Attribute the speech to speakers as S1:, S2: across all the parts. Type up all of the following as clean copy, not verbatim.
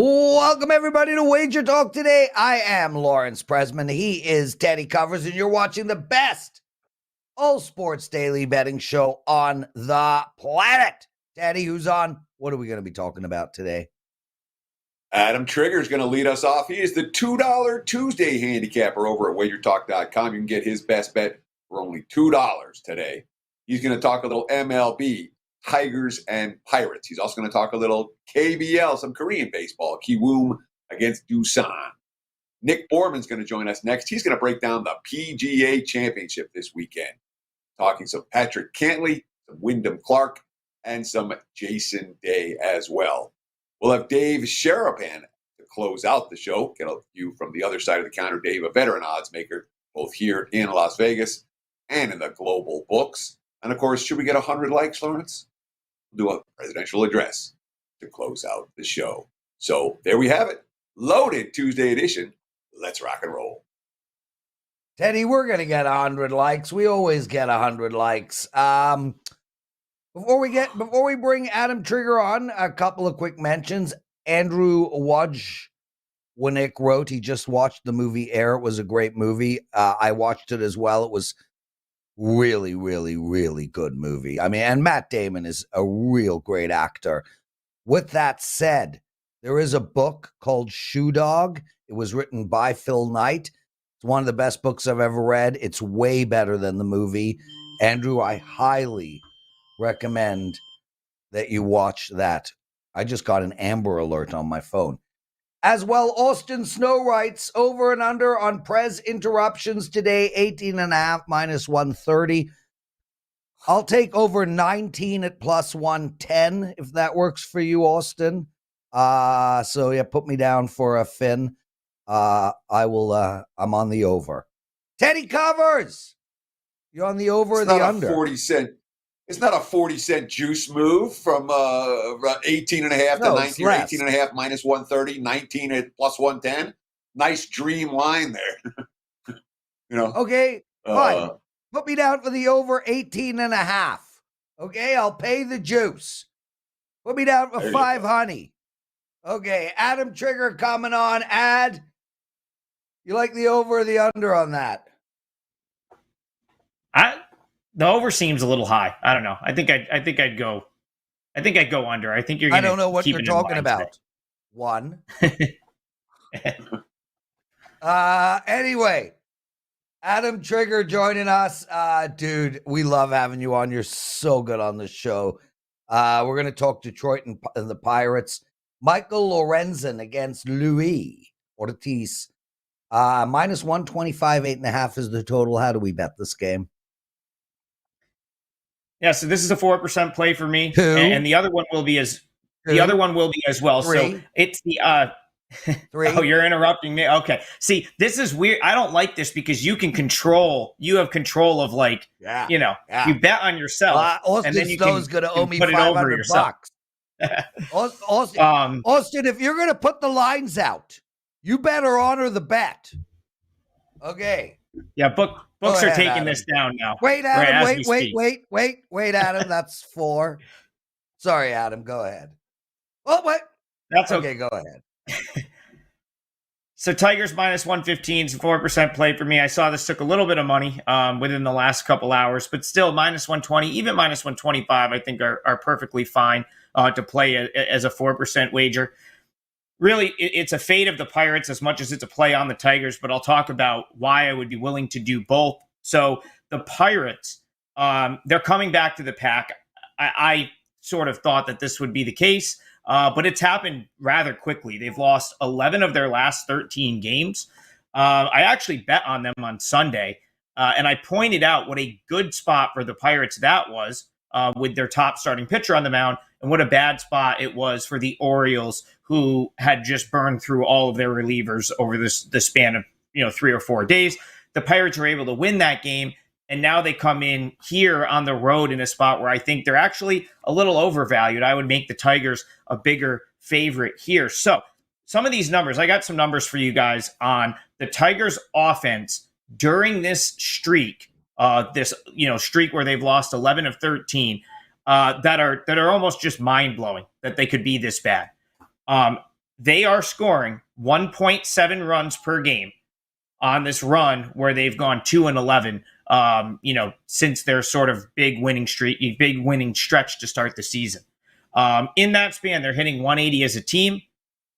S1: Welcome, everybody, to WagerTalk Today. I am Lawrence Presman. He is Teddy Covers, and you're watching the best all sports daily betting show on the planet. Teddy, who's on? What are we going to be talking about today?
S2: Adam Trigger is going to lead us off. He is the $2 Tuesday handicapper over at WagerTalk.com. You can get his best bet for only $2 today. He's going to talk a little MLB, Tigers and Pirates. He's also going to talk a little KBL, some Korean baseball, Kiwoom against Doosan. Nick Borman's going to join us next. He's going to break down the PGA Championship this weekend, talking some Patrick Cantlay, some Wyndham Clark, and some Jason Day as well. We'll have Dave Sharapan to close out the show. Get a view from the other side of the counter. Dave, a veteran odds maker, both here in Las Vegas and in the global books. And of course, should we get 100 likes, Lawrence? We'll do a presidential address to close out the show. So there we have it. Loaded Tuesday edition. Let's rock and roll.
S1: Teddy, we're going to get 100 likes. We always get 100 likes. Before we bring Adam Trigger on, a couple of quick mentions. Andrew Wojcicki wrote he just watched the movie Air. It was a great movie. I watched it as well. It was really, really, really good movie. I mean, and Matt Damon is a real great actor. With that said, there is a book called Shoe Dog. It was written by Phil Knight. It's one of the best books I've ever read. It's way better than the movie. Andrew, I highly recommend that you watch that. I just got an Amber Alert on my phone. As well, Austin Snow writes, over and under on Prez interruptions today, 18.5 minus 130. I'll take over 19 at plus 110 if that works for you, Austin. So yeah, put me down for a fin. I'm on the over. Teddy Covers, you on the over or the under?
S2: 40 cent. It's not a 40-cent juice move from 18.5 to 19, or 18.5 minus 130, 19 at plus 110. Nice dream line there.
S1: Okay, fine. Put me down for the over 18.5. Okay, I'll pay the juice. Put me down for 5 honey. Okay, Adam Trigger coming on. You like the over or the under on that?
S3: The over seems a little high. I don't know. I think I'd go under. I think you're going to.
S1: I don't know what you're talking about. Today. One. Anyway, Adam Trigger joining us. Dude, we love having you on. You're so good on the show. We're going to talk Detroit and the Pirates. Michael Lorenzen against Luis Ortiz. Minus 125, 8.5 is the total. How do we bet this game?
S3: Yeah, so this is a 4% play for me, and the other one will be as well.
S1: 3.
S3: So it's the
S1: 3.
S3: Oh, you're interrupting me. Okay, see, this is weird. I don't like this because you have control of you bet on yourself,
S1: Austin
S3: and then you
S1: Snow's going to owe me
S3: put
S1: $500.
S3: Austin,
S1: Austin, if you're going to put the lines out, you better honor the bet. Okay.
S3: Yeah, books are taking Adam. This down now.
S1: Wait, Adam. Wait, Adam. That's 4. Sorry, Adam. Go ahead. Oh, wait.
S3: That's
S1: okay. Go ahead.
S3: So Tigers minus 115 is a 4% play for me. I saw this took a little bit of money within the last couple hours, but still minus 120, even minus 125, I think are perfectly fine to play as a 4% wager. Really, it's a fade of the Pirates as much as it's a play on the Tigers, but I'll talk about why I would be willing to do both. So the Pirates, they're coming back to the pack. I sort of thought that this would be the case, but it's happened rather quickly. They've lost 11 of their last 13 games. I actually bet on them on Sunday, and I pointed out what a good spot for the Pirates that was with their top starting pitcher on the mound, and what a bad spot it was for the Orioles, who had just burned through all of their relievers over the span of 3 or 4 days. The Pirates were able to win that game, and now they come in here on the road in a spot where I think they're actually a little overvalued. I would make the Tigers a bigger favorite here. So some of these numbers, I got some numbers for you guys on the Tigers' offense during this streak, streak where they've lost 11 of 13. That are almost just mind-blowing that they could be this bad. they are scoring 1.7 runs per game on this run where they've gone 2-11, since their sort of big winning stretch to start the season. In that span, they're hitting 180 as a team.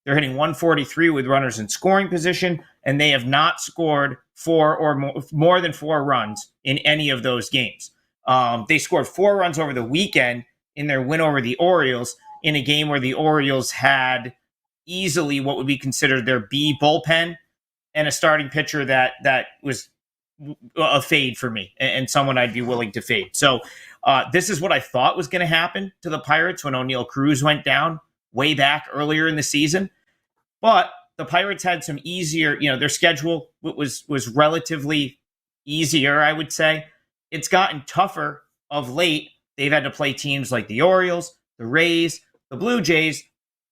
S3: They're hitting 143 with runners in scoring position, and they have not scored more than 4 runs in any of those games. They scored 4 runs over the weekend in their win over the Orioles in a game where the Orioles had easily what would be considered their B bullpen and a starting pitcher that was a fade for me and someone I'd be willing to fade. So this is what I thought was going to happen to the Pirates when O'Neal Cruz went down way back earlier in the season. But the Pirates had some easier, their schedule was relatively easier, I would say. It's gotten tougher of late. They've had to play teams like the Orioles, the Rays, the Blue Jays,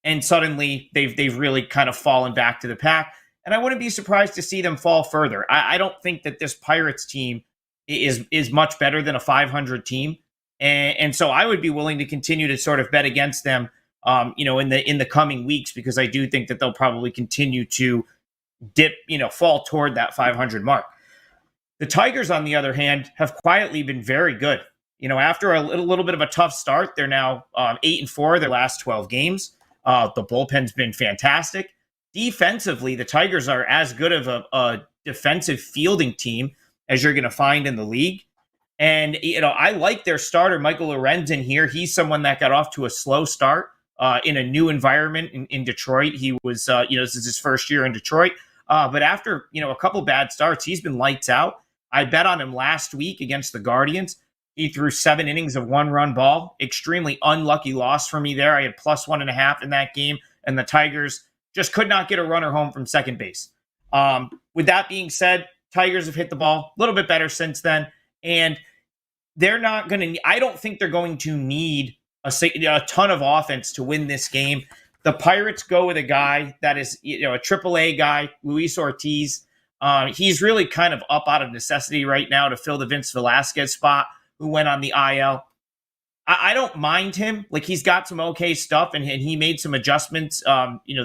S3: and suddenly they've really kind of fallen back to the pack. And I wouldn't be surprised to see them fall further. I don't think that this Pirates team is much better than a 500 team. And so I would be willing to continue to sort of bet against them, in the coming weeks, because I do think that they'll probably continue to dip, fall toward that 500 mark. The Tigers, on the other hand, have quietly been very good. After a little bit of a tough start, they're now 8-4 their last 12 games. The bullpen's been fantastic. Defensively, the Tigers are as good of a defensive fielding team as you're going to find in the league. And, I like their starter, Michael Lorenzen here. He's someone that got off to a slow start in a new environment in Detroit. He was, this is his first year in Detroit. But after, a couple bad starts, he's been lights out. I bet on him last week against the Guardians. He threw 7 innings of 1-run ball. Extremely unlucky loss for me there. I had +1.5 in that game, and the Tigers just could not get a runner home from second base. With that being said, Tigers have hit the ball a little bit better since then, and they're not going to – I don't think they're going to need a ton of offense to win this game. The Pirates go with a guy that is, a AAA guy, Luis Ortiz. He's really kind of up out of necessity right now to fill the Vince Velasquez spot, who went on the IL. I don't mind him. Like, he's got some okay stuff, and he made some adjustments,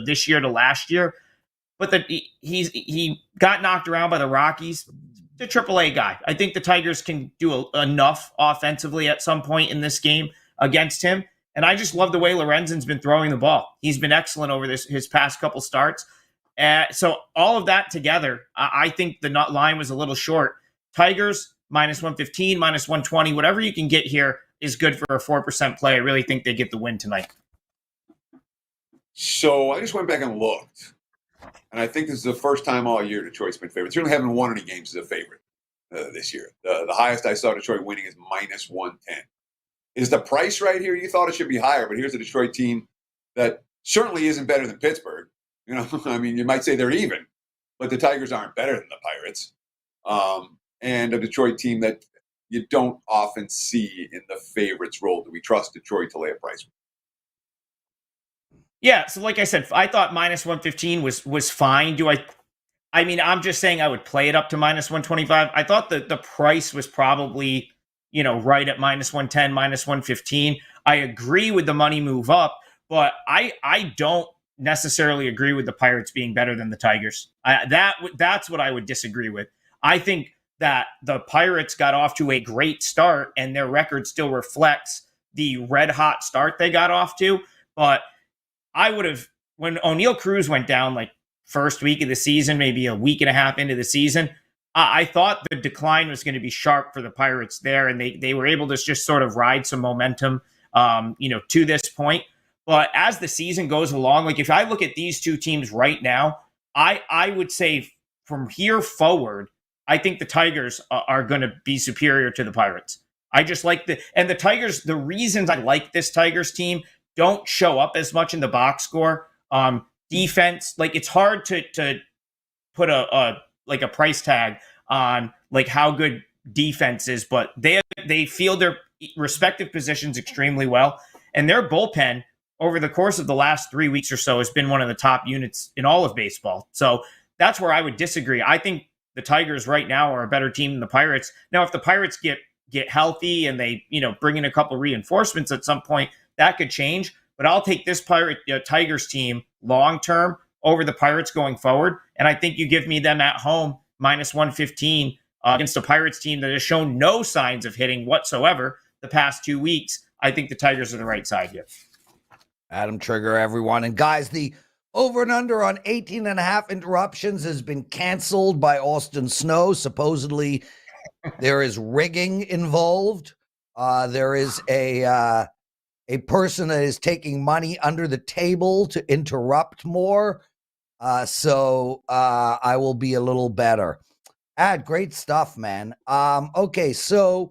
S3: this year to last year. But he got knocked around by the Rockies. The AAA guy. I think the Tigers can do enough offensively at some point in this game against him. And I just love the way Lorenzen's been throwing the ball. He's been excellent over his past couple starts. So all of that together, I think the line was a little short. Tigers, -115, -120, whatever you can get here is good for a 4% play. I really think they get the win tonight.
S2: So I just went back and looked. And I think this is the first time all year Detroit's been favored. Certainly haven't won any games as a favorite this year. The highest I saw Detroit winning is -110. Is the price right here? You thought it should be higher, but here's a Detroit team that certainly isn't better than Pittsburgh. I mean, you might say they're even, but the Tigers aren't better than the Pirates. And a Detroit team that you don't often see in the favorites role. Do we trust Detroit to lay a price?
S3: Yeah, so like I said, I thought -115 was fine. I'm just saying I would play it up to -125. I thought that the price was probably, right at -110, -115. I agree with the money move up, but I don't necessarily agree with the Pirates being better than the Tigers. That's what I would disagree with. I think that the Pirates got off to a great start, and their record still reflects the red-hot start they got off to, but I would have, when O'Neal Cruz went down, like first week of the season, maybe a week and a half into the season, I thought the decline was going to be sharp for the Pirates there, and they were able to just sort of ride some momentum, to this point. But as the season goes along, like if I look at these two teams right now, I would say from here forward, I think the Tigers are going to be superior to the Pirates. I just like the Tigers, the reasons I like this Tigers team don't show up as much in the box score. Defense, like it's hard to put a price tag on like how good defense is, but they field their respective positions extremely well. And their bullpen over the course of the last 3 weeks or so has been one of the top units in all of baseball. So that's where I would disagree. I think the Tigers right now are a better team than the Pirates. Now, if the Pirates get healthy and they, bring in a couple reinforcements at some point, that could change. but I'll take this Tigers team long term over the Pirates going forward. And I think you give me them at home minus 115 against a Pirates team that has shown no signs of hitting whatsoever the past 2 weeks. I think the Tigers are the right side here.
S1: Adam Trigger, everyone. And guys, the over and under on 18 and a half interruptions has been canceled by Austin Snow. Supposedly there is rigging involved. There is a person that is taking money under the table to interrupt more. So I will be a little better. Great stuff, man. Okay, so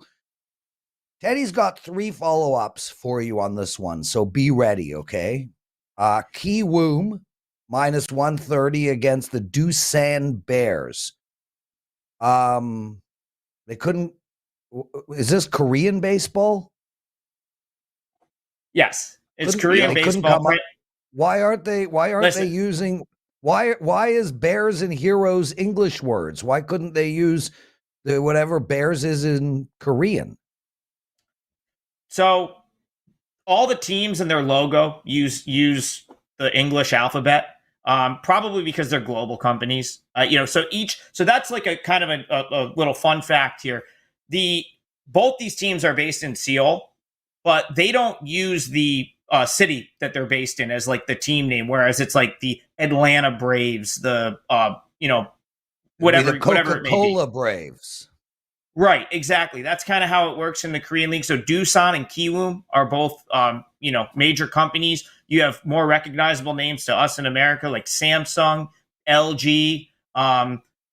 S1: Teddy's got 3 follow-ups for you on this one, so be ready, okay? Key Woom, minus 130 against the Doosan Bears. They couldn't... Is this Korean baseball?
S3: Yes, it's Korean baseball.
S1: Why aren't they using... Why is Bears and Heroes English words? Why couldn't they use the whatever Bears is in Korean?
S3: So all the teams and their logo use the English alphabet, probably because they're global companies. So that's like a kind of a little fun fact here. Both these teams are based in Seoul, but they don't use the city that they're based in as like the team name, whereas it's like the Atlanta Braves, the whatever it may be.
S1: Coca-Cola Braves.
S3: Right, exactly. That's kind of how it works in the Korean League. So Doosan and Kiwoom are both major companies. You have more recognizable names to us in America like Samsung, LG,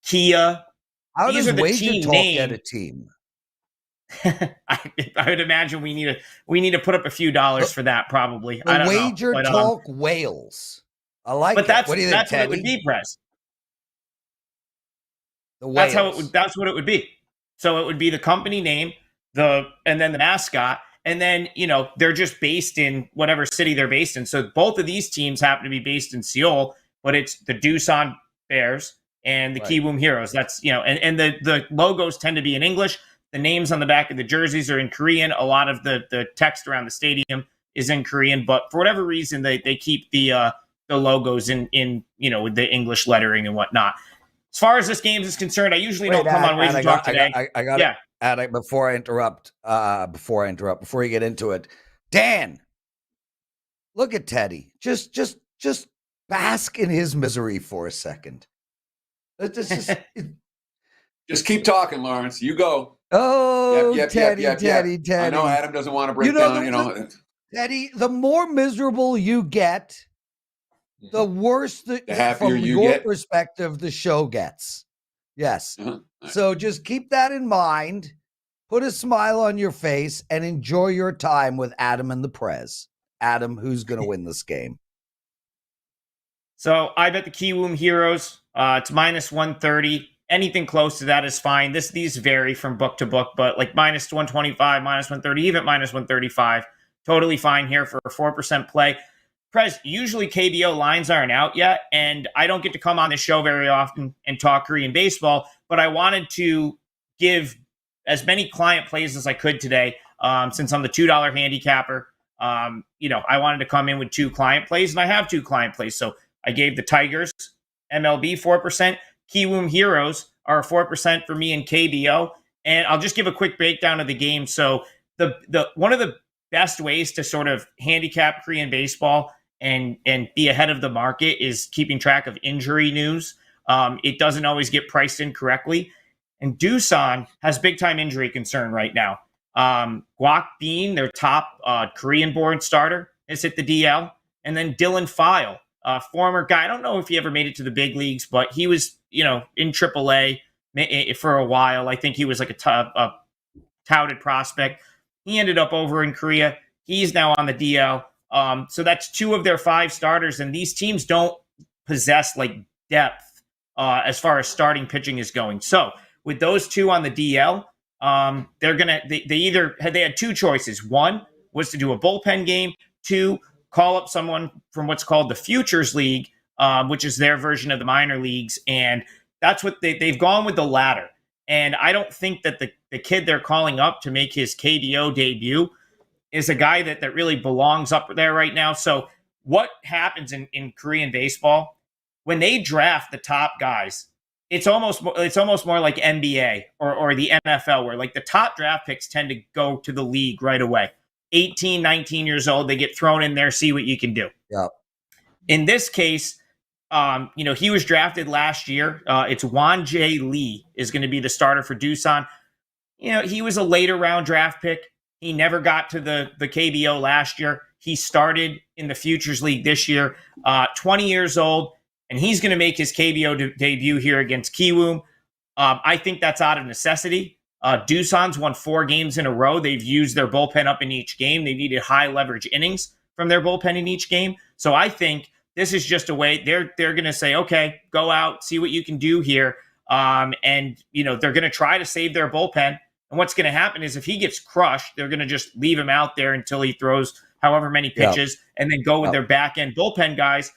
S3: Kia.
S1: How does WagerTalk get a team?
S3: I would imagine we need to put up a few dollars for that, probably. I don't know.
S1: WagerTalk Wales. I like
S3: but
S1: it.
S3: That's
S1: what do you
S3: think,
S1: think,
S3: what it would be, Prez. That's what it would be. So it would be the company name, and then the mascot, and then they're just based in whatever city they're based in. So both of these teams happen to be based in Seoul, but it's the Doosan Bears and the Kiwoom Heroes. That's and the logos tend to be in English. The names on the back of the jerseys are in Korean. A lot of the text around the stadium is in Korean, but for whatever reason, they keep the logos in with the English lettering and whatnot. As far as this game is concerned, I usually don't come on WagerTalk Today.
S1: I got it. Before you get into it, Dan, look at Teddy. Just bask in his misery for a second.
S2: Just keep talking, Lawrence. You go.
S1: Oh, Teddy.
S2: I know Adam doesn't want to break down.
S1: Teddy, the more miserable you get, the worse from your perspective the show gets. Yes. So just keep that in mind. Put a smile on your face and enjoy your time with Adam and the Prez. Adam, who's going to win this game?
S3: So I bet the Kiwoom Heroes. It's minus 130. Anything close to that is fine. These vary from book to book, but like minus 125, minus 130, even minus 135. Totally fine here for a 4% play. Prez, usually KBO lines aren't out yet, and I don't get to come on this show very often and talk Korean baseball, but I wanted to give as many client plays as I could today, since I'm the $2 handicapper. I wanted to come in with 2 client plays, and I have 2 client plays. So I gave the Tigers, MLB, 4%. Kiwoom Heroes are 4% for me in KBO, and I'll just give a quick breakdown of the game. So the one of the best ways to sort of handicap Korean baseball and be ahead of the market is keeping track of injury news. It doesn't always get priced in correctly. And Doosan has big-time injury concern right now. Guak Bean, their top Korean-born starter, has hit the DL. And then Dylan File, former guy. I don't know if he ever made it to the big leagues, but he was, in AAA for a while. I think he was like a touted prospect. He ended up over in Korea. He's now on the DL. So that's 2 of their 5 starters, and these teams don't possess like depth as far as starting pitching is going. So with those 2 on the DL, they had 2 choices. One was to do a bullpen game. 2, call up someone from what's called the Futures League, which is their version of the minor leagues, and that's what they've gone with the latter. And I don't think that the kid they're calling up to make his KBO debut is a guy that really belongs up there right now. So what happens in Korean baseball when they draft the top guys? It's almost more like NBA or the NFL, where like the top draft picks tend to go to the league right away. 18, 19 years old, they get thrown in there, see what you can do.
S1: Yeah.
S3: In this case, he was drafted last year. It's Won Jae Lee is going to be the starter for Doosan. He was a later round draft pick. He never got to the KBO last year. He started in the Futures League this year, 20 years old, and he's going to make his KBO debut here against Kiwoom. I think that's out of necessity. Doosan's won 4 games in a row. They've used their bullpen up in each game. They needed high leverage innings from their bullpen in each game. So I think this is just a way they're going to say, okay, go out, see what you can do here. And they're going to try to save their bullpen. And what's going to happen is if he gets crushed, they're going to just leave him out there until he throws however many pitches and then go with their back end bullpen guys.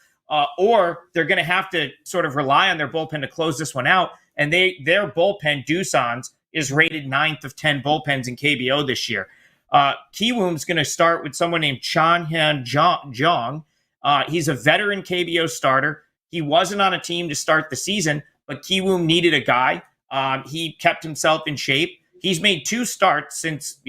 S3: Or they're going to have to sort of rely on their bullpen to close this one out. And their bullpen, Doosan's, is rated 9th of 10 bullpens in KBO this year. Kiwoom's going to start with someone named Chan-Han Jong. He's a veteran KBO starter. He wasn't on a team to start the season, but Kiwoom needed a guy. He kept himself in shape. He's made 2 starts since,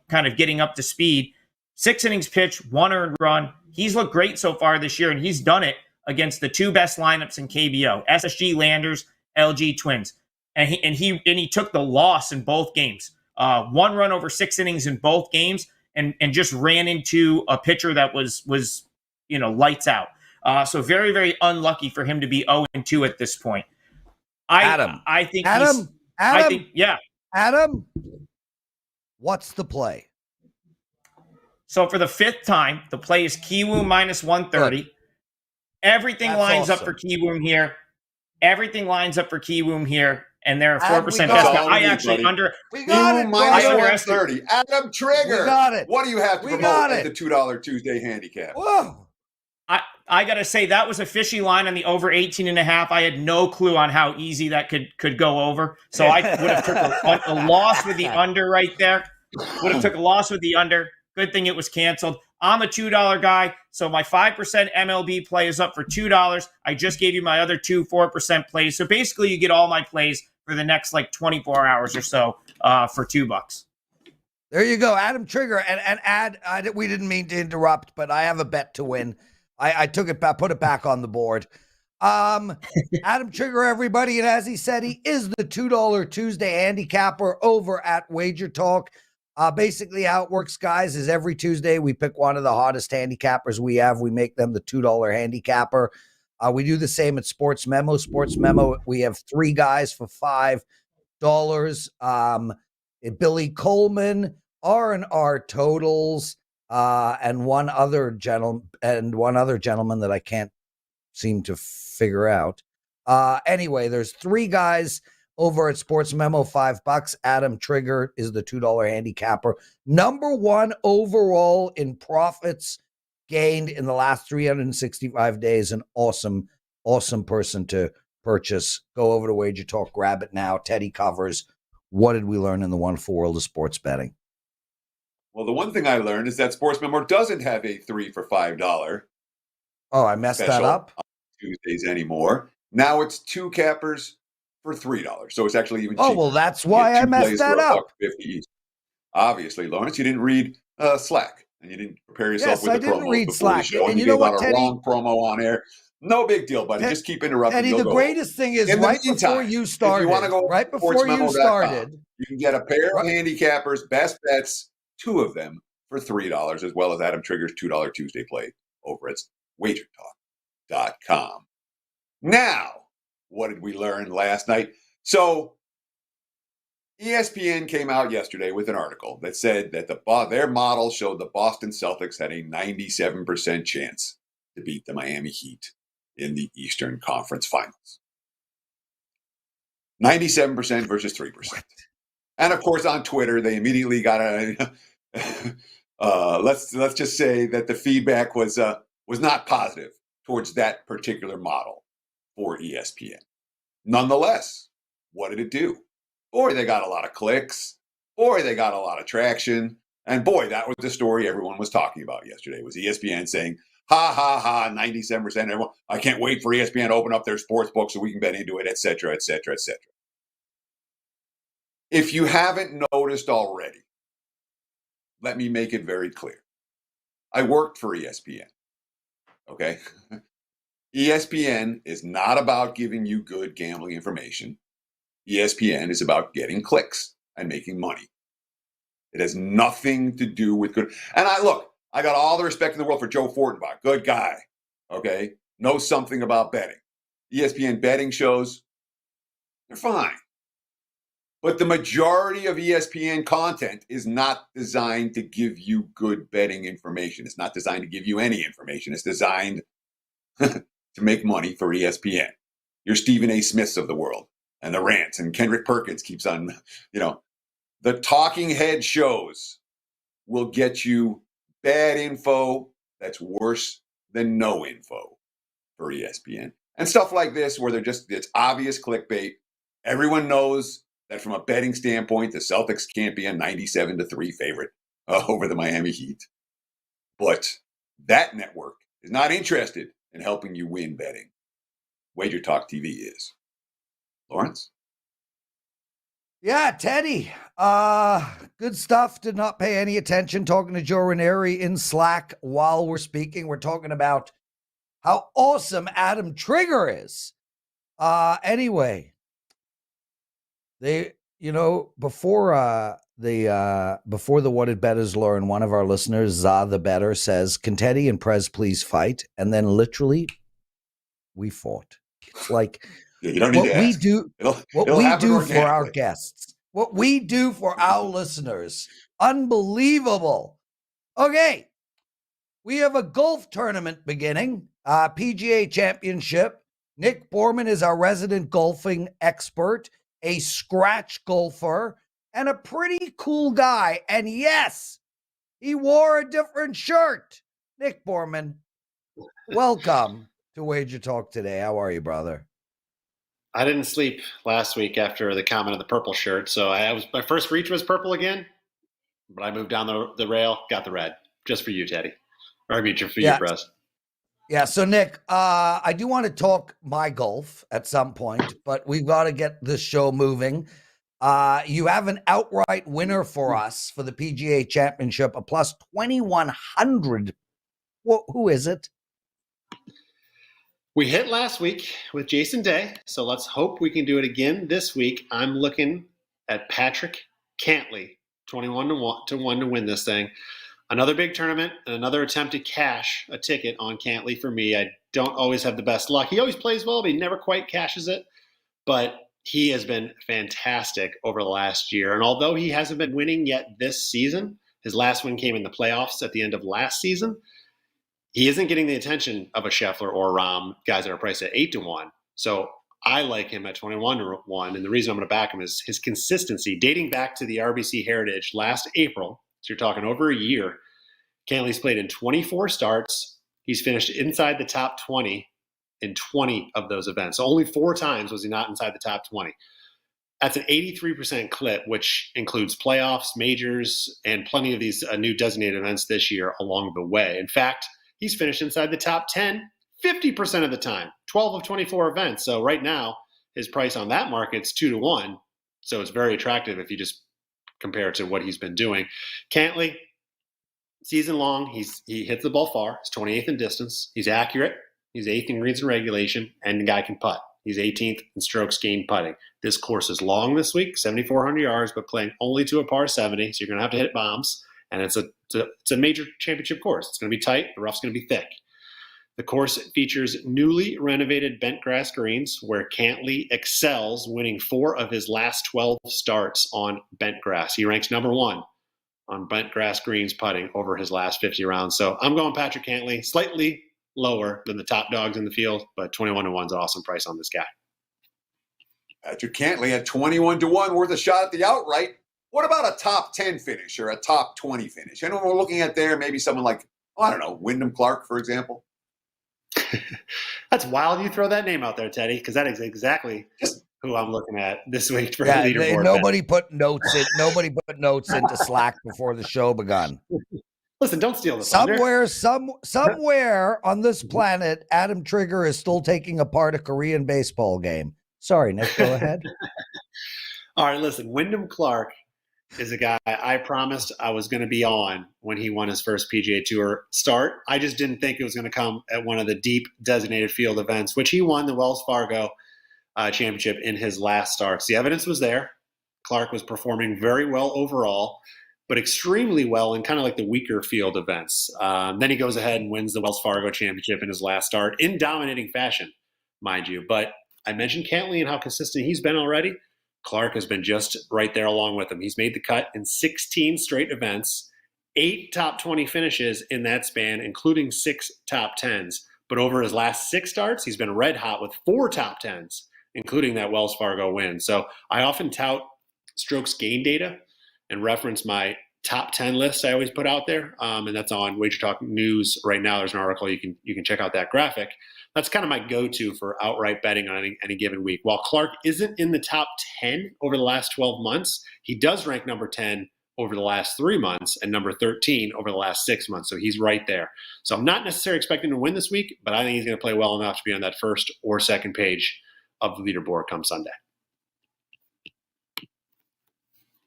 S3: kind of getting up to speed. 6 innings pitched, 1 earned run. He's looked great so far this year, and he's done it against the 2 best lineups in KBO, SSG Landers, LG Twins. And he took the loss in both games. 1 run over 6 innings in both games, and just ran into a pitcher that was lights out. So very, very unlucky for him to be 0-2 at this point.
S1: Adam, what's the play?
S3: So for the 5th time, the play is Kiwoom minus 130. Good. Everything lines up for Kiwoom here. And they're a 4% best guy. I actually
S2: We got it. Minus 130. Adam Trigger.
S1: We got it.
S2: What do you have to promote at the $2 Tuesday handicap?
S1: Whoa.
S3: I got to say, that was a fishy line on the over 18.5. I had no clue on how easy that could go over. So I would have took a loss with the under right there. Would have took a loss with the under. Good thing it was canceled. I'm a $2 guy, so my 5% MLB play is up for $2. I just gave you my other 2 4% plays. So basically, you get all my plays for the next 24 hours or so for $2.
S1: There you go, Adam Trigger. And we didn't mean to interrupt, but I have a bet to win. I took it back, put it back on the board. Adam Trigger, everybody, and as he said, he is the $2 Tuesday handicapper over at WagerTalk. Basically, how it works, guys, is every Tuesday we pick one of the hottest handicappers we have. We make them the $2 handicapper. We do the same at Sports Memo. Sports Memo, we have 3 guys for $5. Billy Coleman, R&R totals, and one other gentleman that I can't seem to figure out. Anyway, there's 3 guys over at Sports Memo, $5. Adam Trigger is the $2 handicapper. Number 1 overall in profits gained in the last 365 days. An awesome, awesome person to purchase. Go over to WagerTalk, grab it now. Teddy covers. What did we learn in the wonderful world of sports betting?
S2: Well, the one thing I learned is that Sports Memo doesn't have a 3 for $5.
S1: Oh, I messed that up.
S2: On Tuesdays anymore. Now it's 2 cappers for $3. So it's actually even cheaper.
S1: Oh, well, that's why I messed that up.
S2: $1.50 each. Obviously, Lawrence, you didn't read Slack, and you didn't prepare yourself with the promo before
S1: Slack.
S2: the show.
S1: And you know what,
S2: Teddy? A wrong promo on air. No big deal, buddy. Just keep interrupting.
S1: Teddy, the greatest thing is before you started,
S2: if you want to go
S1: right before you started,
S2: you can get a pair of handicappers, best bets, 2 of them for $3, as well as Adam Trigger's $2 Tuesday play over at WagerTalk.com. Now, what did we learn last night? So, ESPN came out yesterday with an article that said that their model showed the Boston Celtics had a 97% chance to beat the Miami Heat in the Eastern Conference Finals. 97% versus 3%. And of course, on Twitter, they immediately got a let's just say that the feedback was not positive towards that particular model for ESPN. Nonetheless, what did it do? Boy, they got a lot of clicks. Boy, they got a lot of traction. And boy, that was the story everyone was talking about yesterday, was ESPN saying, ha, ha, ha, 97%. Everyone, I can't wait for ESPN to open up their sports book so we can bet into it, et cetera, et cetera, et cetera. If you haven't noticed already, let me make it very clear. I worked for ESPN, okay? ESPN is not about giving you good gambling information. ESPN is about getting clicks and making money. It has nothing to do with good. And I got all the respect in the world for Joe Fortenbach. Good guy, okay? Knows something about betting. ESPN betting shows, they're fine. But the majority of ESPN content is not designed to give you good betting information. It's not designed to give you any information. It's designed to make money for ESPN. Your Stephen A. Smiths of the world and the rants, and Kendrick Perkins keeps on, the talking head shows will get you bad info that's worse than no info for ESPN. And stuff like this where it's obvious clickbait. Everyone knows that from a betting standpoint, the Celtics can't be a 97-3 favorite over the Miami Heat. But that network is not interested in helping you win betting. WagerTalk TV is. Lawrence?
S1: Yeah, Teddy. Good stuff. Did not pay any attention. Talking to Joe Ranieri in Slack while we're speaking. We're talking about how awesome Adam Trigger is. Anyway, before the What Did Bettors learn, one of our listeners, the Bettor, says, "Can Teddy and Prez please fight?" And then literally, we fought. It's like
S2: you don't need
S1: what
S2: to
S1: we
S2: ask.
S1: do. What
S2: it'll
S1: we
S2: happen
S1: do for our
S2: organically.
S1: guests. What we do for our listeners. Unbelievable. Okay, we have a golf tournament beginning. PGA Championship. Nick Borman is our resident golfing expert, a scratch golfer, and a pretty cool guy. And yes, he wore a different shirt. Nick Borman, welcome to Wager Talk Today. How are you, brother?
S4: I didn't sleep last week after the comment of the purple shirt, so my first reach was purple again, but I moved down the rail, got the red, just for you, Teddy. Or just for you, Prez.
S1: Yeah, so Nick, I do want to talk my golf at some point, but we've got to get this show moving. You have an outright winner for us for the PGA Championship, a plus 2,100. Well, who is it?
S4: We hit last week with Jason Day, so let's hope we can do it again this week. I'm looking at Patrick Cantley, 21 to 1 to win this thing. Another big tournament and another attempt to cash a ticket on Cantley for me. I don't always have the best luck. He always plays well, but he never quite cashes it. But he has been fantastic over the last year. And although he hasn't been winning yet this season, his last win came in the playoffs at the end of last season. He isn't getting the attention of a Scheffler or a Rahm, guys that are priced at 8 to 1. So I like him at 21 to 1. And the reason I'm going to back him is his consistency dating back to the RBC Heritage last April. So you're talking over a year. Cantley's played in 24 starts. He's finished inside the top 20 in 20 of those events. So only 4 times was he not inside the top 20. That's an 83% clip, which includes playoffs, majors, and plenty of these new designated events this year along the way. In fact, he's finished inside the top 10 50% of the time, 12 of 24 events. So right now, his price on that market's 2 to 1. So it's very attractive if you just compare it to what he's been doing. Cantley, season long, he hits the ball far. He's 28th in distance. He's accurate. He's 8th in greens and regulation, and the guy can putt. He's 18th in strokes gained putting. This course is long this week, 7,400 yards, but playing only to a par 70. So you're going to have to hit bombs, and it's a major championship course. It's going to be tight. The rough's going to be thick. The course features newly renovated bent grass greens where Cantley excels, winning 4 of his last 12 starts on bent grass. He ranks number 1 on bent grass greens putting over his last 50 rounds. So I'm going Patrick Cantley, slightly lower than the top dogs in the field, but 21 to 1 is an awesome price on this guy.
S2: Patrick Cantley at 21 to 1 worth a shot at the outright. What about a top 10 finish or a top 20 finish? Anyone we're looking at there, maybe someone like, I don't know, Wyndham Clark, for example?
S4: That's wild you throw that name out there, Teddy, because that is exactly who I'm looking at this week for
S1: Yeah,
S4: the leaderboard.
S1: nobody put notes in. Nobody put notes into Slack before the show begun.
S4: Listen, don't steal the thunder.
S1: Somewhere on this planet, Adam Trigger is still taking apart a Korean baseball game. Sorry, Nick, go ahead.
S4: All right, listen, Wyndham Clark is a guy I promised I was going to be on when he won his first PGA Tour start. I just didn't think it was going to come at one of the deep designated field events, which he won the Wells Fargo Championship in his last starts. The evidence was there. Clark was performing very well overall, but extremely well in kind of like the weaker field events. Then he goes ahead and wins the Wells Fargo Championship in his last start in dominating fashion, mind you. But I mentioned Cantley and how consistent he's been already. Clark has been just right there along with him. He's made the cut in 16 straight events, 8 top 20 finishes in that span, including 6 top 10s. But over his last 6 starts, he's been red hot with 4 top 10s, including that Wells Fargo win. So I often tout strokes gain data and reference my top 10 list I always put out there. And that's on WagerTalk News right now. There's an article. You can check out that graphic. That's kind of my go-to for outright betting on any given week. While Clark isn't in the top 10 over the last 12 months, he does rank number 10 over the last 3 months and number 13 over the last 6 months. So he's right there. So I'm not necessarily expecting to win this week, but I think he's going to play well enough to be on that first or second page of the leaderboard come Sunday.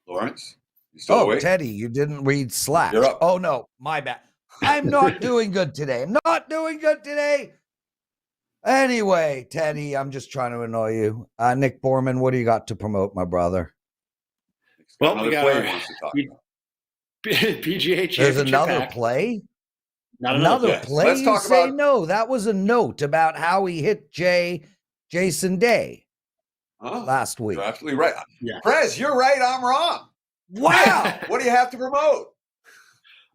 S2: Lawrence, you still awake?
S1: Teddy, you didn't read Slack.
S2: You're up.
S1: Oh, no, my bad. I'm not doing good today. Anyway, Teddy, I'm just trying to annoy you. Nick Borman, what do you got to promote, my brother?
S4: Well, we got
S2: play
S4: our
S2: he wants to talk about.
S4: PGA Championship.
S1: There's another
S4: pack. play. Not
S1: Another
S2: play.
S1: play.
S2: Let's
S1: You
S2: talk
S1: say
S2: about-
S1: no. That was a note about how he hit Jason Day last week.
S2: You're absolutely right.
S4: Yeah.
S2: Prez, you're right. I'm wrong.
S1: Wow.
S2: What do you have to promote?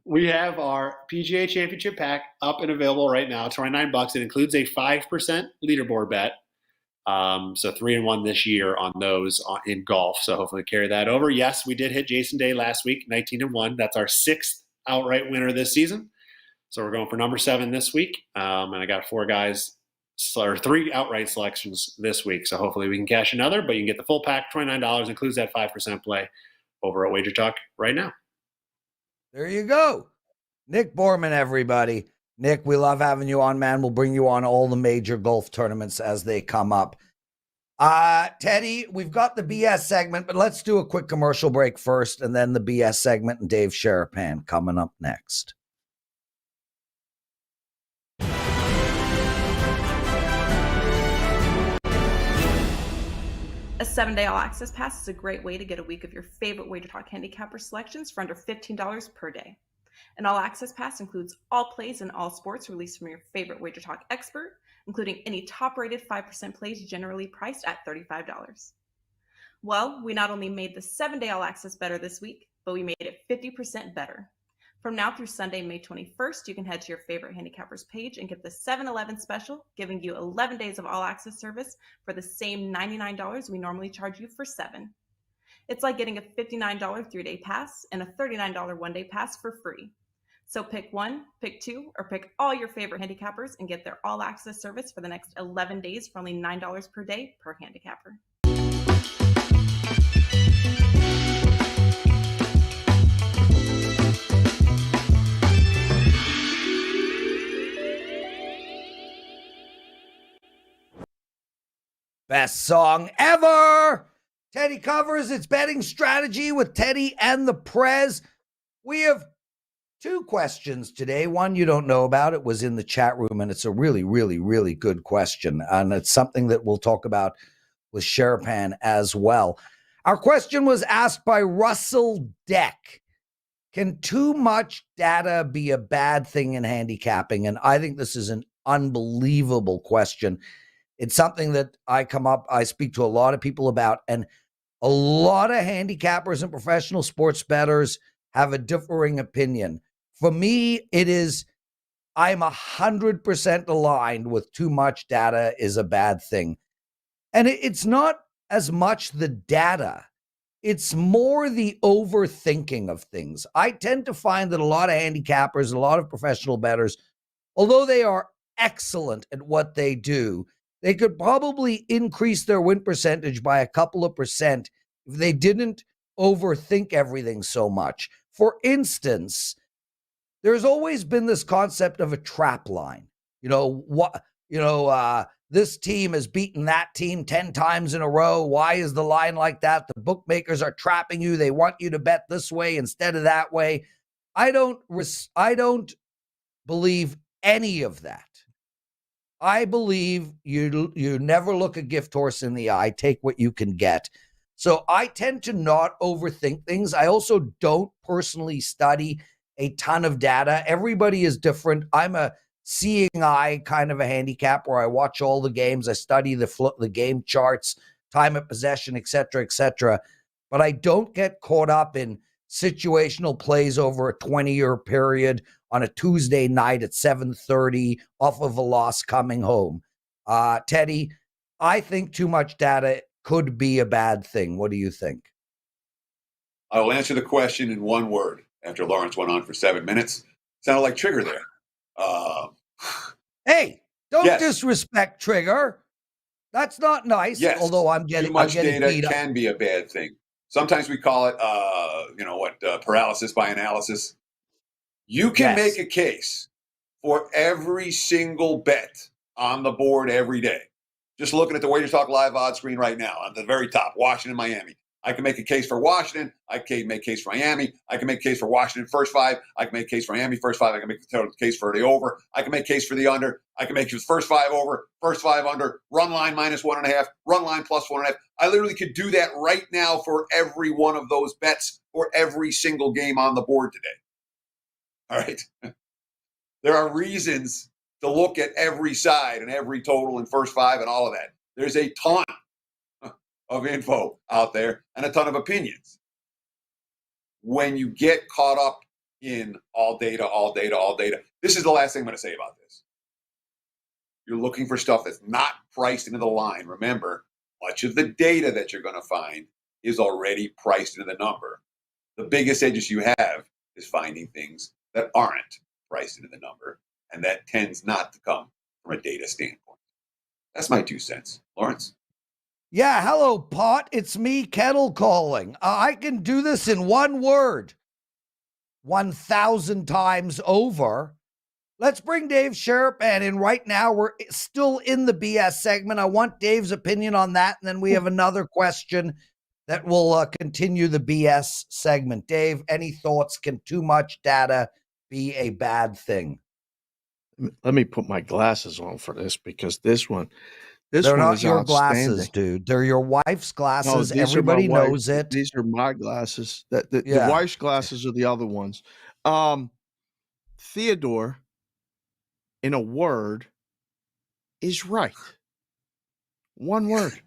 S4: We have our PGA Championship pack up and available right now. $29. It includes a 5% leaderboard bet. So 3-1 this year on those in golf. So hopefully carry that over. Yes, we did hit Jason Day last week, 19-1. That's our 6th outright winner this season. So we're going for number 7 this week. And I got 3 outright selections this week. So hopefully we can cash another, but you can get the full pack, $29, includes that 5% play over at WagerTalk right now.
S1: There you go. Nick Borman, everybody. Nick, we love having you on, man. We'll bring you on all the major golf tournaments as they come up. Teddy, we've got the BS segment, but let's do a quick commercial break first, and then the BS segment and Dave Sharapan coming up next.
S5: A 7-day all-access pass is a great way to get a week of your favorite WagerTalk handicapper selections for under $15 per day. An all-access pass includes all plays in all sports released from your favorite WagerTalk expert, including any top-rated 5% plays generally priced at $35. Well, we not only made the 7-day all-access better this week, but we made it 50% better. From now through Sunday, May 21st, you can head to your favorite handicappers page and get the 7-11 special, giving you 11 days of all-access service for the same $99 we normally charge you for 7. It's like getting a $59 3-day pass and a $39 1-day pass for free. So pick 1, pick 2, or pick all your favorite handicappers and get their all-access service for the next 11 days for only $9 per day per handicapper.
S1: Best song ever! Teddy covers its betting strategy with Teddy and the Prez. We have 2 questions today. One you don't know about. It was in the chat room, and it's a really, really, really good question. And it's something that we'll talk about with Sharapan as well. Our question was asked by Russell Deck. Can too much data be a bad thing in handicapping? And I think this is an unbelievable question. It's something that I speak to a lot of people about, and a lot of handicappers and professional sports bettors have a differing opinion. For me, I'm 100% aligned with too much data is a bad thing. And it's not as much the data. It's more the overthinking of things. I tend to find that a lot of handicappers, a lot of professional bettors, although they are excellent at what they do, they could probably increase their win percentage by a couple of percent if they didn't overthink everything so much. For instance, there's always been this concept of a trap line. This team has beaten that team 10 times in a row. Why is the line like that? The bookmakers are trapping you. They want you to bet this way instead of that way. I don't believe any of that. I believe you never look a gift horse in the eye. Take what you can get. So I tend to not overthink things. I also don't personally study a ton of data. Everybody is different. I'm a seeing eye kind of a handicap where I watch all the games. I study the game charts, time of possession, et cetera, but I don't get caught up in situational plays over a 20-year period on a Tuesday night at 7:30 off of a loss coming home. Teddy, I think too much data could be a bad thing. What do you think?
S2: I will answer the question in one word after Lawrence went on for 7 minutes. Sounded like Trigger there.
S1: Hey, don't
S2: Yes.
S1: disrespect Trigger. That's not nice.
S2: Yes.
S1: Although I'm getting
S2: too much data
S1: beat up.
S2: can be a bad thing. Sometimes we call it, paralysis by analysis. You can
S1: Yes.
S2: make a case for every single bet on the board every day. Just looking at the WagerTalk live odds screen right now, on the very top, Washington, Miami. I can make a case for Washington. I can make a case for Miami. I can make a case for Washington first five. I can make a case for Miami first five. I can make a case for the over. I can make a case for the under. I can make the first five over, first five under, run line -1.5, run line +1.5. I literally could do that right now for every one of those bets for every single game on the board today. All right. There are reasons to look at every side and every total and first five and all of that. There's a ton of info out there and a ton of opinions. When you get caught up in all data, this is the last thing I'm going to say about this. You're looking for stuff that's not priced into the line. Remember, much of the data that you're going to find is already priced into the number. The biggest edges you have is finding things that aren't priced into the number, and that tends not to come from a data standpoint. That's my 2 cents. Lawrence?
S1: Yeah, hello, Pot. It's me, Kettle, calling. I can do this in one word. 1,000 times over. Let's bring Dave Sharapan in right now. We're still in the BS segment. I want Dave's opinion on that, and then we have another question that will continue the BS segment. Dave, any thoughts? Can too much data be a bad thing?
S6: Let me put my glasses on for this, because this one
S1: They're not
S6: is
S1: your
S6: outstanding.
S1: glasses, dude. They're your wife's glasses.
S6: No, these are
S1: Everybody
S6: my
S1: knows it.
S6: These are my glasses. The
S1: Yeah.
S6: wife's glasses are the other ones. Theodore, in a word, is right. One word.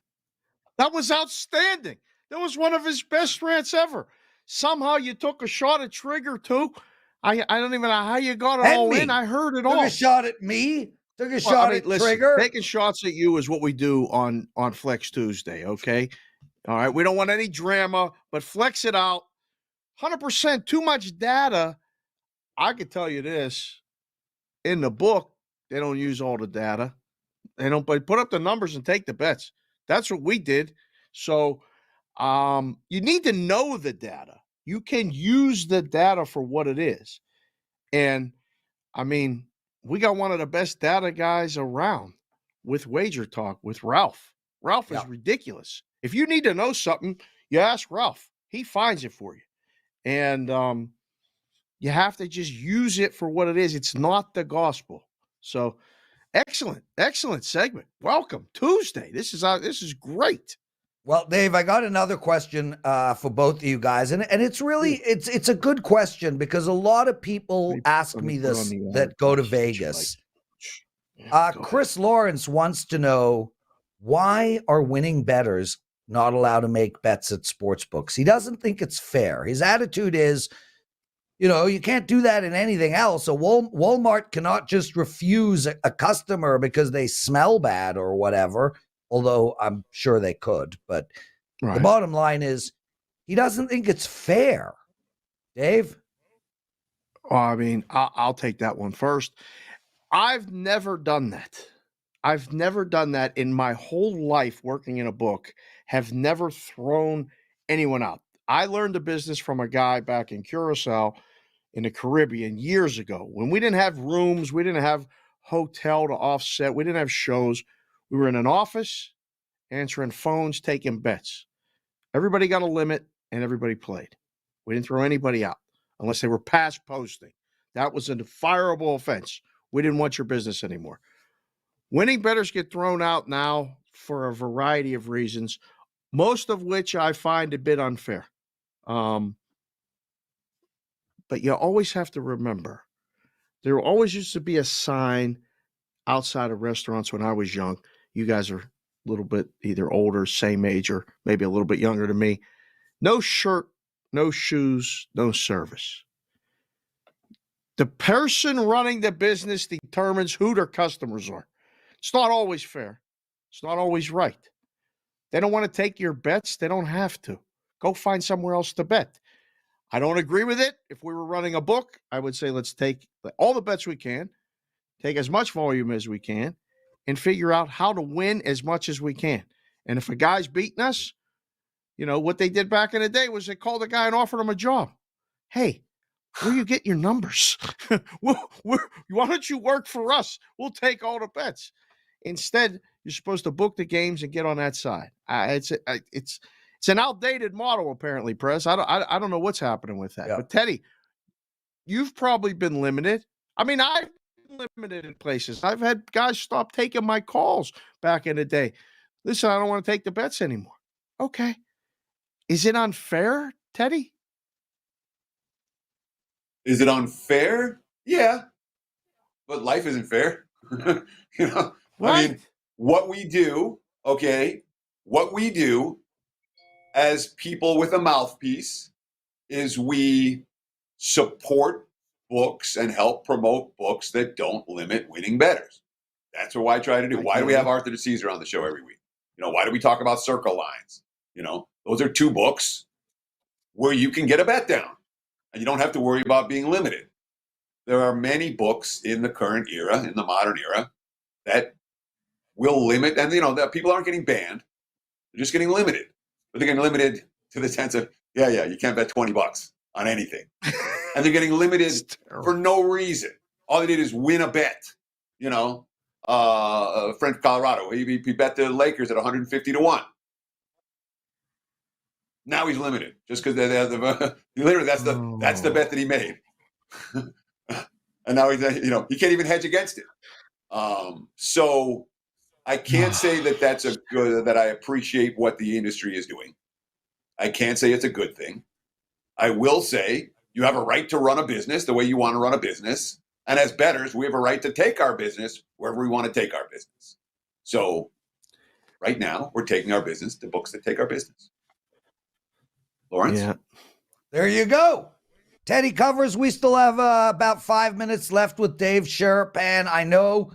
S6: That was outstanding. That was one of his best rants ever. Somehow you took a shot at Trigger too. I don't even know how you got it
S1: And
S6: all
S1: me.
S6: in. I heard it
S1: Took
S6: all.
S1: a shot at me. Took a
S6: Well,
S1: shot at
S6: listen,
S1: Trigger.
S6: taking shots at you is what we do on Flex Tuesday, okay? All right, we don't want any drama, but flex it out. 100%, too much data. I can tell you this. In the book, they don't use all the data. They don't put up the numbers and take the bets. That's what we did. So you need to know the data. You can use the data for what it is. And, I mean, we got one of the best data guys around with WagerTalk, with Ralph. Ralph is ridiculous. If you need to know something, you ask Ralph. He finds it for you. And you have to just use it for what it is. It's not the gospel. So excellent segment. Welcome Tuesday. This is great.
S1: Well, Dave, I got another question for both of you guys, and it's really it's a good question, because a lot of people ask me this that go to Vegas. Chris Lawrence wants to know, why are winning bettors not allowed to make bets at sports books? He doesn't think it's fair. His attitude is, you can't do that in anything else. So Walmart cannot just refuse a customer because they smell bad or whatever, although I'm sure they could. But the bottom line is, he doesn't think it's fair. Dave?
S6: I mean, I'll take that one first. I've never done that. I've never done that in my whole life working in a book, have never thrown anyone out. I learned the business from a guy back in Curacao in the Caribbean years ago when we didn't have rooms, we didn't have hotel to offset, we didn't have shows. We were in an office, answering phones, taking bets. Everybody got a limit and everybody played. We didn't throw anybody out unless they were past posting. That was a fireable offense. We didn't want your business anymore. Winning bettors get thrown out now for a variety of reasons, most of which I find a bit unfair. But you always have to remember, there always used to be a sign outside of restaurants when I was young. You guys are a little bit either older, same age, or maybe a little bit younger than me. No shirt, no shoes, no service. The person running the business determines who their customers are. It's not always fair. It's not always right. They don't want to take your bets. They don't have to. Go find somewhere else to bet. I don't agree with it. If we were running a book, I would say let's take all the bets we can, take as much volume as we can, and figure out how to win as much as we can. And if a guy's beating us, what they did back in the day was they called a guy and offered him a job. Hey, where you get your numbers? Why don't you work for us? We'll take all the bets. Instead, you're supposed to book the games and get on that side. It's an outdated model, apparently, Prez. I don't know what's happening with that.
S1: Yeah.
S6: But Teddy, you've probably been limited. I mean, I've been limited in places. I've had guys stop taking my calls back in the day. Listen, I don't want to take the bets anymore. Okay. Is it unfair, Teddy?
S2: Is it unfair? Yeah. But life isn't fair.
S6: Right.
S2: I mean, what we do as people with a mouthpiece is we support books and help promote books that don't limit winning bettors. That's what I try to do. Why do we have Arthur DeCesar on the show every week? Why do we talk about circle lines? Those are two books where you can get a bet down and you don't have to worry about being limited. There are many books in the current era, in the modern era, that will limit, and that people aren't getting banned. They're just getting limited. But they're getting limited to the sense of, you can't bet $20 on anything. And they're getting limited for no reason. All they did is win a bet. A friend from Colorado, he bet the Lakers at 150-1. Now he's limited just because literally that's the bet that he made. And now he can't even hedge against it. So I can't say that I appreciate what the industry is doing. I can't say it's a good thing. I will say you have a right to run a business the way you want to run a business. And as bettors, we have a right to take our business wherever we want to take our business. So right now, we're taking our business to books that take our business. Lawrence?
S6: Yeah.
S1: There you go. Teddy covers. We still have about 5 minutes left with Dave Sharapan. I know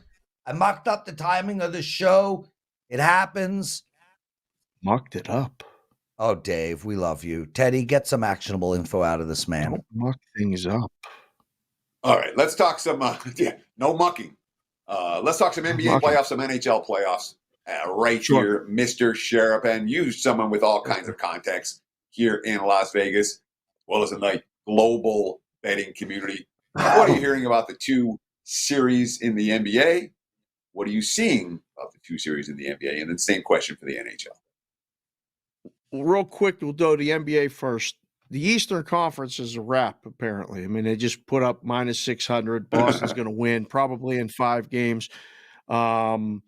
S1: I mucked up the timing of the show. It happens.
S6: Mucked it up.
S1: Oh, Dave, we love you. Teddy, get some actionable info out of this man.
S6: Don't muck things up.
S2: All right, let's talk some, no mucking. Let's talk some NBA playoffs, some NHL playoffs. Here, Mr. Sharapan, you someone with all kinds of contacts here in Las Vegas, as well as in the global betting community. What are you hearing about the two series in the NBA? What are you seeing about the two series in the NBA? And then same question for the NHL.
S6: Well, real quick, we'll do the NBA first. The Eastern Conference is a wrap, apparently. I mean, they just put up minus 600. Boston's going to win probably in 5 games. Some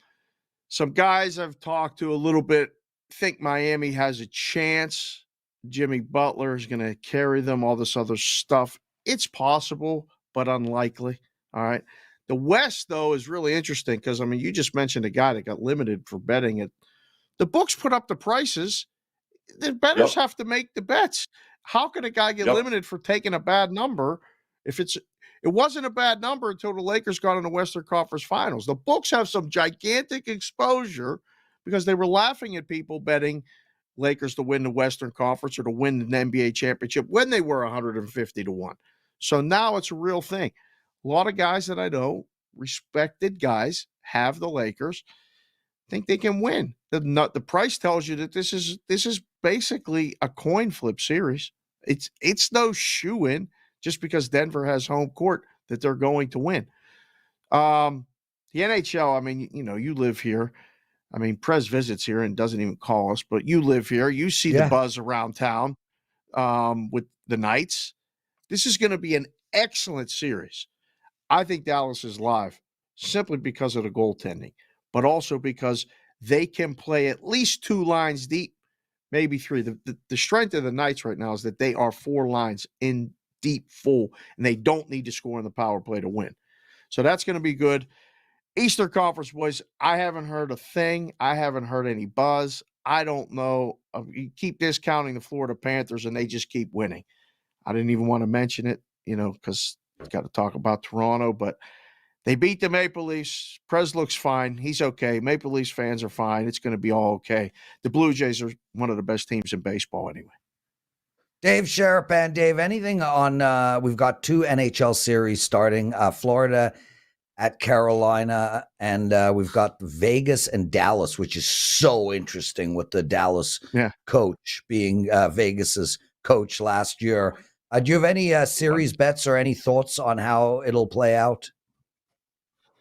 S6: guys I've talked to a little bit think Miami has a chance. Jimmy Butler is going to carry them, all this other stuff. It's possible, but unlikely. All right. The West, though, is really interesting because, I mean, you just mentioned a guy that got limited for betting it. The books put up the prices. The bettors have to make the bets. How can a guy get limited for taking a bad number if it wasn't a bad number until the Lakers got in the Western Conference Finals? The books have some gigantic exposure because they were laughing at people betting Lakers to win the Western Conference or to win the NBA championship when they were 150-1. So now it's a real thing. A lot of guys that I know, respected guys, have the Lakers. I think they can win. The price tells you that this is basically a coin flip series. It's no shoe-in just because Denver has home court that they're going to win. The NHL, I mean, you live here. I mean, Prez visits here and doesn't even call us, but you live here. You see the buzz around town with the Knights. This is going to be an excellent series. I think Dallas is live simply because of the goaltending, but also because they can play at least 2 lines deep, maybe 3. The strength of the Knights right now is that they are 4 lines in deep full, and they don't need to score on the power play to win. So that's going to be good. Eastern Conference, boys, I haven't heard a thing. I haven't heard any buzz. I don't know. You keep discounting the Florida Panthers, and they just keep winning. I didn't even want to mention it, because we've got to talk about Toronto, but they beat the Maple Leafs. Prez looks fine. He's okay. Maple Leafs fans are fine. It's going to be all okay. The Blue Jays are one of the best teams in baseball anyway.
S1: Dave Sharapan. Dave, anything on we've got 2 NHL series starting, Florida at Carolina, and we've got Vegas and Dallas, which is so interesting with the Dallas coach being Vegas's coach last year. Do you have any series bets or any thoughts on how it'll play out?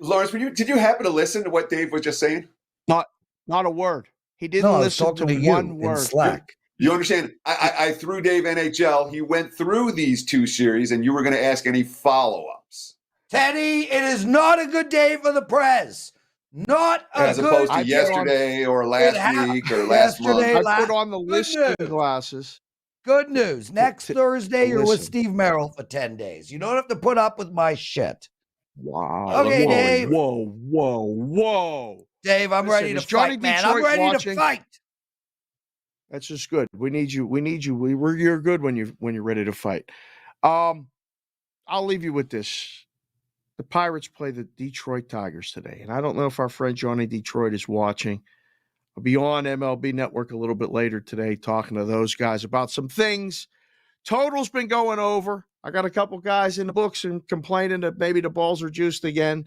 S2: Lawrence, did you happen to listen to what Dave was just saying?
S6: Not a word. He didn't listen to one word.
S1: In Slack.
S2: You understand? I threw Dave NHL. He went through these 2 series, and you were going to ask any follow-ups.
S1: Teddy, it is not a good day for the Prez. Not
S2: as opposed to yesterday or last week or last month.
S6: I put on the listening glasses.
S1: Good news. Next Thursday, you're with Steve Merrill for 10 days. You don't have to put up with my shit.
S6: Wow.
S1: Okay, Dave.
S6: Whoa.
S1: Dave, I'm ready to fight, man. I'm ready to fight.
S6: That's just good. We need you. You're good when you're ready to fight. I'll leave you with this. The Pirates play the Detroit Tigers today, and I don't know if our friend Johnny Detroit is watching. I'll be on MLB Network a little bit later today talking to those guys about some things. Total's been going over. I got a couple guys in the books and complaining that maybe the balls are juiced again.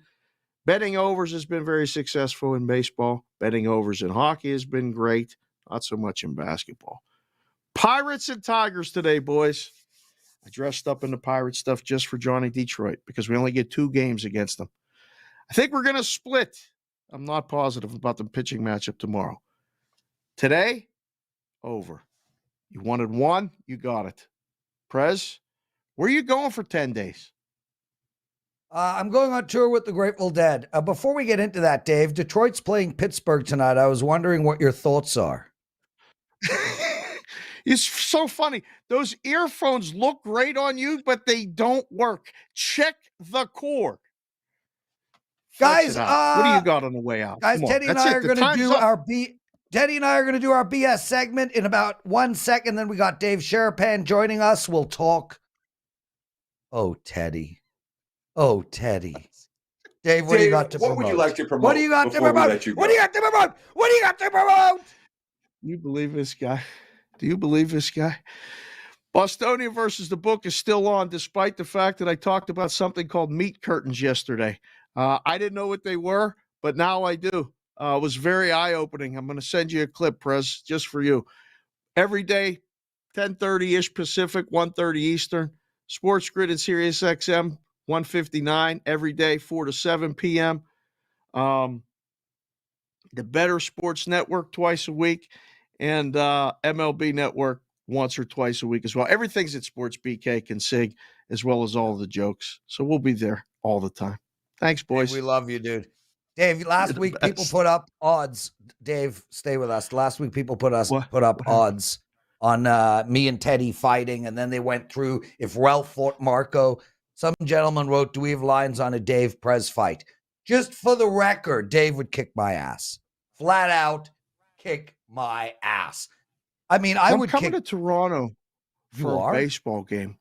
S6: Betting overs has been very successful in baseball. Betting overs in hockey has been great. Not so much in basketball. Pirates and Tigers today, boys. I dressed up in the Pirate stuff just for Johnny Detroit because we only get 2 games against them. I think we're going to split. I'm not positive about the pitching matchup tomorrow. Today, over. You wanted 1, you got it. Prez, where are you going for 10 days?
S1: I'm going on tour with the Grateful Dead. Before we get into that, Dave, Detroit's playing Pittsburgh tonight. I was wondering what your thoughts are.
S6: It's so funny. Those earphones look great on you, but they don't work. Check the cord.
S1: Guys,
S6: what do you got on the way out?
S1: Guys, Teddy and I are going to do our BS segment in about 1 second. Then we got Dave Sharapan joining us. We'll talk. Oh, Teddy. Dave, what do you got to promote?
S2: What would you like to promote?
S1: What do you got to promote? What do you got to promote? What do you got to promote?
S6: You believe this guy? Do you believe this guy? Bostonian versus the book is still on, despite the fact that I talked about something called meat curtains yesterday. I didn't know what they were, but now I do. It was very eye-opening. I'm going to send you a clip, Prez, just for you. Every day, 10:30-ish Pacific, 1:30 Eastern. Sports Grid and Sirius XM, 159 every day, 4 to 7 p.m. The Bettors Sports Network twice a week, and MLB Network once or twice a week as well. Everything's at Sports BK Consig, as well as all the jokes. So we'll be there all the time. Thanks, boys.
S1: Dave, we love you, dude. Dave, last week people put up odds. Dave, stay with us. Last week people put up odds on me and Teddy fighting, and then they went through if Ralph fought Marco. Some gentleman wrote, do we have lines on a Dave Prez fight? Just for the record, Dave would kick my ass. Flat out kick my ass. I mean, I'm
S6: coming to Toronto for a baseball game.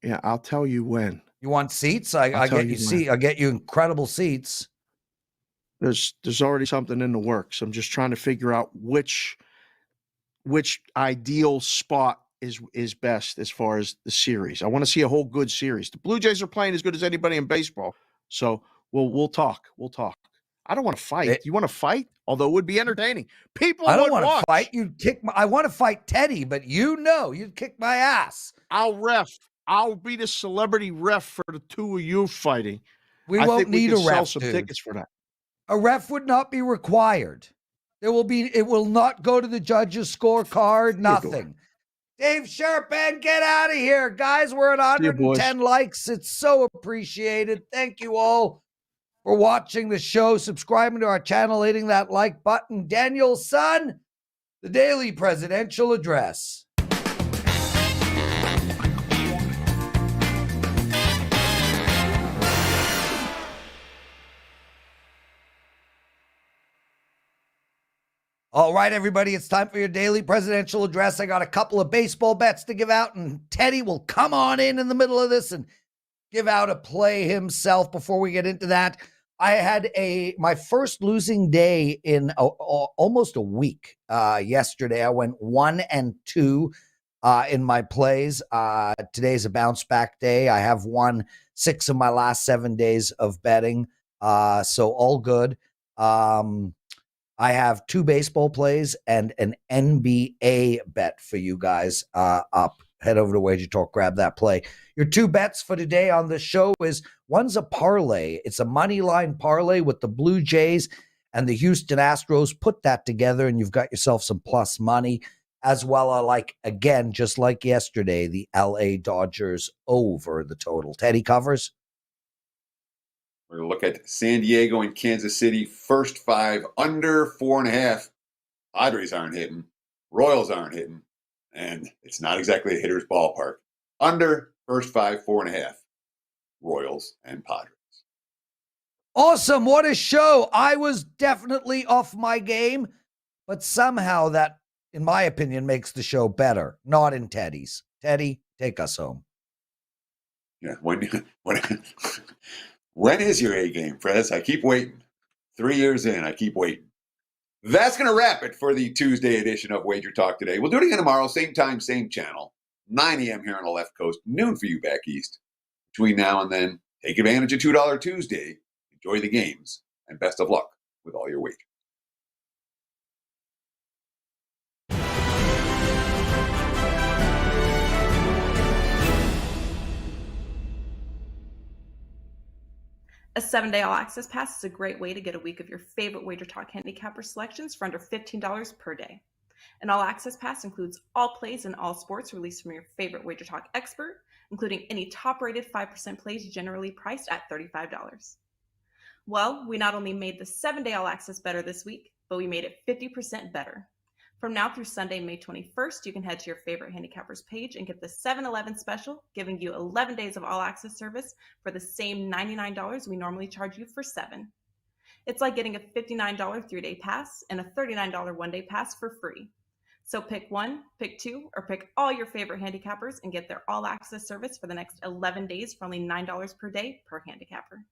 S6: Yeah, I'll tell you when.
S1: You want seats? I get you seats. I'll get you incredible seats.
S6: There's already something in the works. I'm just trying to figure out which ideal spot is best as far as the series. I want to see a whole good series. The Blue Jays are playing as good as anybody in baseball. So we'll talk. I don't want to fight. You want to fight? Although it would be entertaining. People
S1: I don't
S6: would
S1: want
S6: watch.
S1: to fight. I want to fight Teddy, but you'd kick my ass.
S6: I'll ref. I'll be the celebrity ref for the two of you fighting.
S1: We
S6: I
S1: won't
S6: think we
S1: need
S6: can
S1: a
S6: sell
S1: ref,
S6: some
S1: dude.
S6: tickets for that.
S1: A ref would not be required. It will not go to the judge's scorecard, nothing. Dave Sharapan, get out of here. Guys, we're at 110 likes. It's so appreciated. Thank you all for watching the show, subscribing to our channel, hitting that like button. Daniel's son, the Daily Presidential Address. All right, everybody, it's time for your daily presidential address. I got a couple of baseball bets to give out, and Teddy will come on in the middle of this and give out a play himself. Before we get into that, I had my first losing day in almost a week. Yesterday, I went 1-2 in my plays. Today's a bounce back day. I have won 6 of my last 7 days of betting, so all good. I have 2 baseball plays and an NBA bet for you guys up. Head over to WagerTalk, grab that play. Your 2 bets for today on the show is one's a parlay. It's a money line parlay with the Blue Jays and the Houston Astros. Put that together and you've got yourself some plus money, as well as, again, just like yesterday, the LA Dodgers over the total. Teddy covers.
S2: We're going to look at San Diego and Kansas City. First 5 under 4.5. Padres aren't hitting. Royals aren't hitting. And it's not exactly a hitter's ballpark. Under, first 5, 4.5. Royals and Padres.
S1: Awesome. What a show. I was definitely off my game, but somehow that, in my opinion, makes the show better. Not in Teddy's. Teddy, take us home.
S2: Yeah, when is your A game, Prez? I keep waiting. 3 years in, I keep waiting. That's going to wrap it for the Tuesday edition of Wager Talk Today. We'll do it again tomorrow, same time, same channel. 9 a.m. here on the left coast, noon for you back east. Between now and then, take advantage of $2 Tuesday. Enjoy the games, and best of luck with all your wagers.
S5: A 7-day all-access pass is a great way to get a week of your favorite WagerTalk handicapper selections for under $15 per day. An all-access pass includes all plays in all sports released from your favorite WagerTalk expert, including any top-rated 5% plays generally priced at $35. Well, we not only made the 7-day all-access better this week, but we made it 50% better. From now through Sunday, May 21st, you can head to your favorite handicappers page and get the 7-11 special, giving you 11 days of all-access service for the same $99 we normally charge you for 7. It's like getting a $59 3-day pass and a $39 1-day pass for free. So pick 1, pick 2, or pick all your favorite handicappers and get their all-access service for the next 11 days for only $9 per day per handicapper.